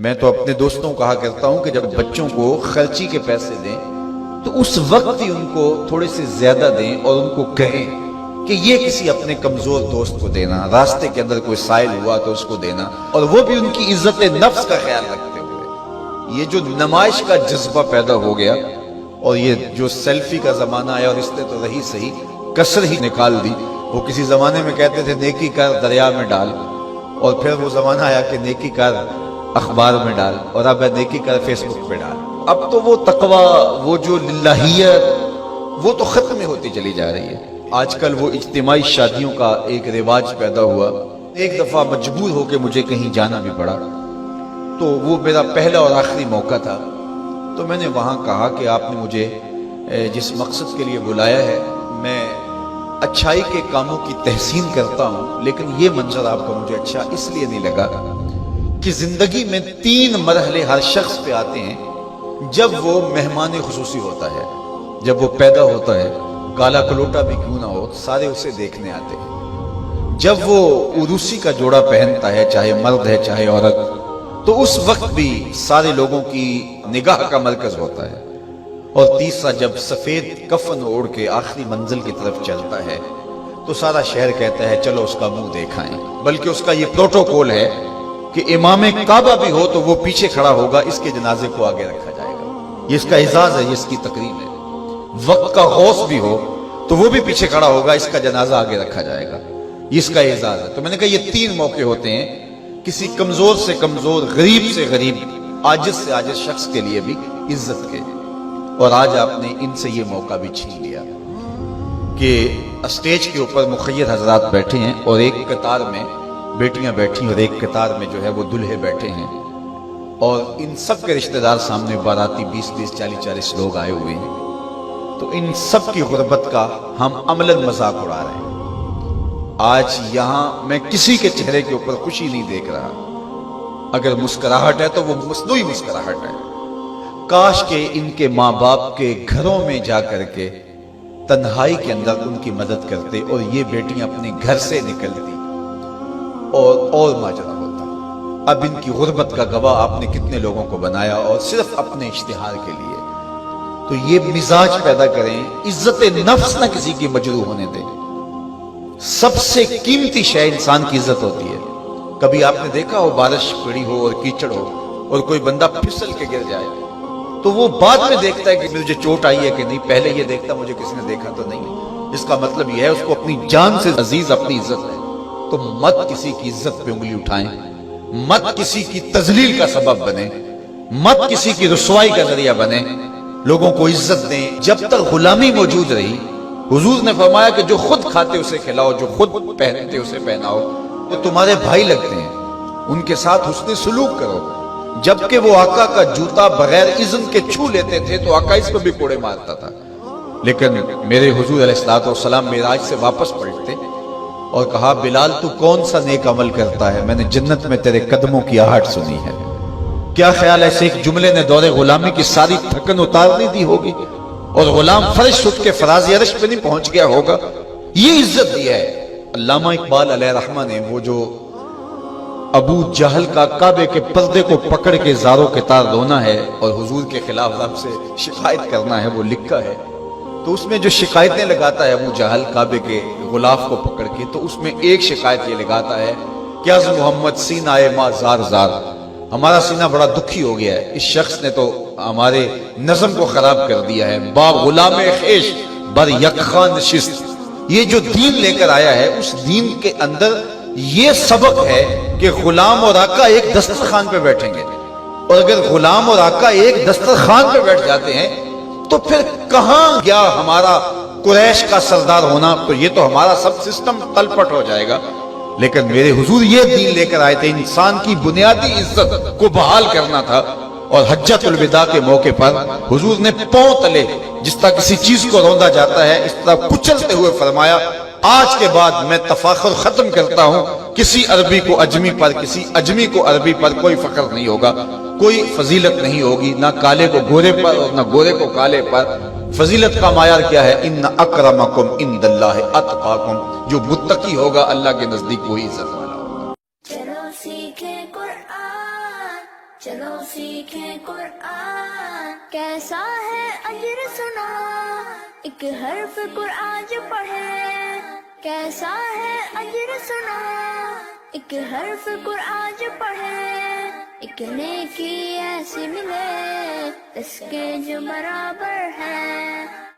میں تو اپنے دوستوں کو کہا کرتا ہوں کہ جب بچوں کو خرچی کے پیسے دیں تو اس وقت ہی ان کو تھوڑے سے زیادہ دیں اور ان کو کہیں کہ یہ کسی اپنے کمزور دوست کو دینا، راستے کے اندر کوئی سائل ہوا تو اس کو دینا، اور وہ بھی ان کی عزت نفس کا خیال رکھتے ہوئے۔ یہ جو نمائش کا جذبہ پیدا ہو گیا اور یہ جو سیلفی کا زمانہ آیا، اور اس نے تو رہی صحیح کسر ہی نکال دی۔ وہ کسی زمانے میں کہتے تھے نیکی کر دریا میں ڈال، اور پھر وہ زمانہ آیا کہ نیکی کر اخبار میں ڈال، اور اب ہے نیکی کر فیس بک پہ ڈال۔ اب تو وہ تقوی، وہ جو للہیت، وہ تو ختم ہی ہوتی چلی جا رہی ہے۔ آج کل وہ اجتماعی شادیوں کا ایک رواج پیدا ہوا۔ ایک دفعہ مجبور ہو کے مجھے کہیں جانا بھی پڑا، تو وہ میرا پہلا اور آخری موقع تھا۔ تو میں نے وہاں کہا کہ آپ نے مجھے جس مقصد کے لیے بلایا ہے، میں اچھائی کے کاموں کی تحسین کرتا ہوں، لیکن یہ منظر آپ کا مجھے اچھا اس لیے نہیں لگا کہ زندگی میں 3 مرحلے ہر شخص پہ آتے ہیں جب وہ مہمان خصوصی ہوتا ہے۔ جب وہ پیدا ہوتا ہے، کالا کلوٹا بھی کیوں نہ ہو، سارے اسے دیکھنے آتے ہیں۔ جب وہ عروسی کا جوڑا پہنتا ہے، چاہے مرد ہے چاہے عورت، تو اس وقت بھی سارے لوگوں کی نگاہ کا مرکز ہوتا ہے۔ اور تیسرا، جب سفید کفن اوڑھ کے آخری منزل کی طرف چلتا ہے تو سارا شہر کہتا ہے چلو اس کا منہ دیکھائیں۔ بلکہ اس کا یہ پروٹوکول ہے کہ امام کعبہ بھی ہو تو وہ پیچھے کھڑا ہوگا، اس کے جنازے کو آگے رکھا جائے گا۔ یہ اس کا اعزاز ہے، یہ اس کی تقریب ہے۔ وقت کا غوث بھی ہو تو وہ بھی پیچھے کھڑا ہوگا، اس کا جنازہ آگے رکھا جائے گا، یہ اس کا اعزاز ہے۔ تو میں نے کہا یہ 3 موقع ہوتے ہیں کسی کمزور سے کمزور، غریب سے غریب، عاجز سے عاجز شخص کے لیے بھی عزت کے، اور آج آپ نے ان سے یہ موقع بھی چھین لیا کہ اسٹیج کے اوپر مخیر حضرات بیٹھے ہیں، اور ایک قطار میں بیٹیاں بیٹھی، اور ایک قطار میں جو ہے وہ دلہے بیٹھے ہیں، اور ان سب کے رشتہ دار سامنے، باراتی 20-20 40-40 لوگ آئے ہوئے ہیں۔ تو ان سب کی غربت کا ہم عملاً مذاق اڑا رہے ہیں۔ آج یہاں میں کسی کے چہرے کے اوپر خوشی نہیں دیکھ رہا، اگر مسکراہٹ ہے تو وہ مصنوعی مسکراہٹ ہے۔ کاش کہ ان کے ماں باپ کے گھروں میں جا کر کے تنہائی کے اندر ان کی مدد کرتے، اور یہ بیٹیاں اپنے گھر سے نکلتی اور ماجرا ہوتا۔ اب ان کی غربت کا گواہ آپ نے کتنے لوگوں کو بنایا، اور صرف اپنے اشتہار کے لیے۔ تو یہ مزاج پیدا کریں، عزت نفس نہ کسی کی مجروح ہونے دیں۔ سب سے قیمتی شے انسان کی عزت ہوتی ہے۔ کبھی آپ نے دیکھا ہو بارش پڑی ہو اور کیچڑ ہو اور کوئی بندہ پھسل کے گر جائے تو وہ بعد میں دیکھتا ہے کہ مجھے چوٹ آئی ہے کہ نہیں، پہلے یہ دیکھتا مجھے کسی نے دیکھا تو نہیں ہے۔ اس کا مطلب یہ ہے اس کو اپنی جان سے عزیز اپنی عزت ہے۔ تو مت کسی کی عزت پہ انگلی اٹھائیں، مت کسی کی تذلیل کا سبب بنے، مت کسی کی رسوائی کا ذریعہ بنے۔ لوگوں کو عزت دیں۔ جب تک غلامی موجود رہی، حضور نے فرمایا کہ جو خود کھاتے اسے کھلاؤ، جو خود پہنتے اسے پہناؤ، جو تمہارے بھائی لگتے ہیں ان کے ساتھ حسن سلوک کرو۔ جبکہ وہ آقا کا جوتا بغیر اذن کے چھو لیتے تھے تو آقا اس کو بھی کوڑے مارتا تھا، لیکن میرے حضور علیہ السلام معراج سے واپس پلٹتے اور کہا بلال تو کون سا نیک عمل کرتا ہے، میں نے جنت میں تیرے قدموں کی آہٹ سنی ہے۔ کیا خیال ہے ایسے ایک جملے نے دور غلامی کی ساری تھکن اتارنی دی ہوگی، اور غلام فرش اٹھ کے فراز عرش پہ نہیں پہنچ گیا ہوگا؟ یہ عزت دی ہے۔ علامہ اقبال علیہ رحمہ نے وہ جو ابو جہل کا کعبے کے پردے کو پکڑ کے زاروں کے تار رونا ہے اور حضور کے خلاف رب سے شکایت کرنا ہے، وہ لکھا ہے۔ تو اس میں جو شکایتیں لگاتا ہے ابو جہل کعبے کے غلاف کو پکڑ کے، تو اس میں ایک شکایت یہ لگاتا ہے کہ از محمد سینہ ما زار زار، ہمارا سینہ بڑا دکھی ہو گیا ہے، اس شخص نے تو ہمارے نظم کو خراب کر دیا ہے۔ با غلام خیش بر یکخاں نشست، یہ جو دین لے کر آیا ہے اس دین کے اندر یہ سبق ہے کہ غلام اور آقا ایک دسترخوان پہ بیٹھیں گے، اور اگر غلام اور آقا ایک دسترخوان پہ بیٹھ جاتے ہیں تو پھر کہاں گیا ہمارا قریش کا سردار ہونا؟ تو یہ تو ہمارا سب سسٹم تلپٹ ہو جائے گا۔ لیکن میرے حضور یہ دین لے کر آئے تھے، انسان کی بنیادی عزت کو بحال کرنا تھا، اور حجۃ الوداع کے موقع پر حضور نے پاؤں تلے جس طرح کسی چیز کو روندا جاتا ہے اس طرح کچلتے ہوئے فرمایا آج کے بعد میں تفاخر ختم کرتا ہوں، کسی عربی کو اجمی پر، کسی اجمی کو عربی پر کوئی فخر نہیں ہوگا، کوئی فضیلت نہیں ہوگی، نہ کالے کو گورے پر اور نہ گورے کو کالے پر۔ فضیلت کا معیار کیا ہے؟ ان اکرمکم عند اللہ اتقاکم، جو متقی ہوگا اللہ کے نزدیک وہی عزت والا ہوگا۔ چلو سیکھیں قرآن، کیسا ہے اجر سنا، ایک حرف قرآن جو پڑھے، کیسا ہے اجر سنا، ایک حرف قرآن جو پڑھے، ایک نیکی ایسی ملے اس کے جو برابر ہے۔